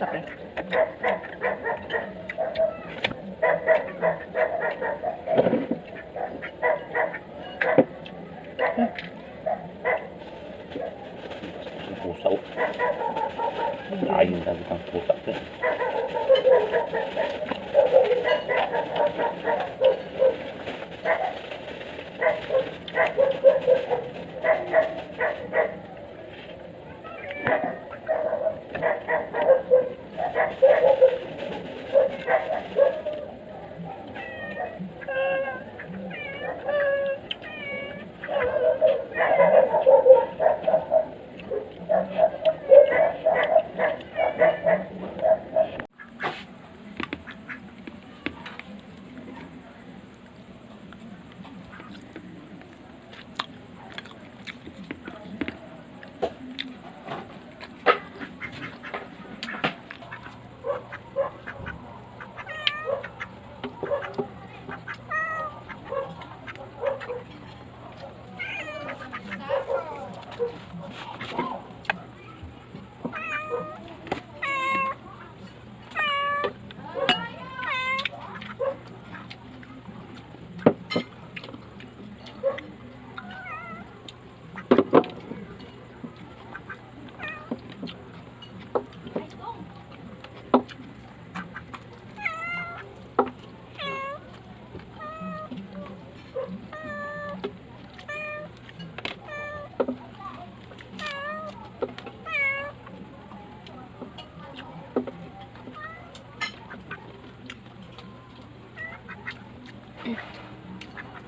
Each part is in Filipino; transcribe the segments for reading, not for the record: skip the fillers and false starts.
kape. Pusa oh. Lain tadi kang pusa tuh.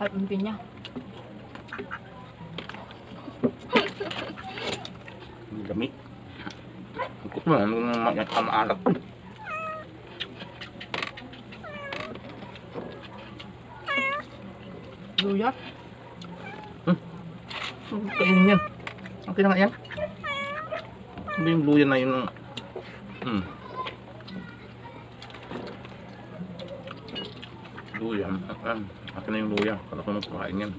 At ang pinya. Dami. Ikut mo, ang maalat. Luya. Kainin yan. Okay na nga yan. Hindi yung luya na yun. Luya. Akin na yung luya. Para ko magpakain yan.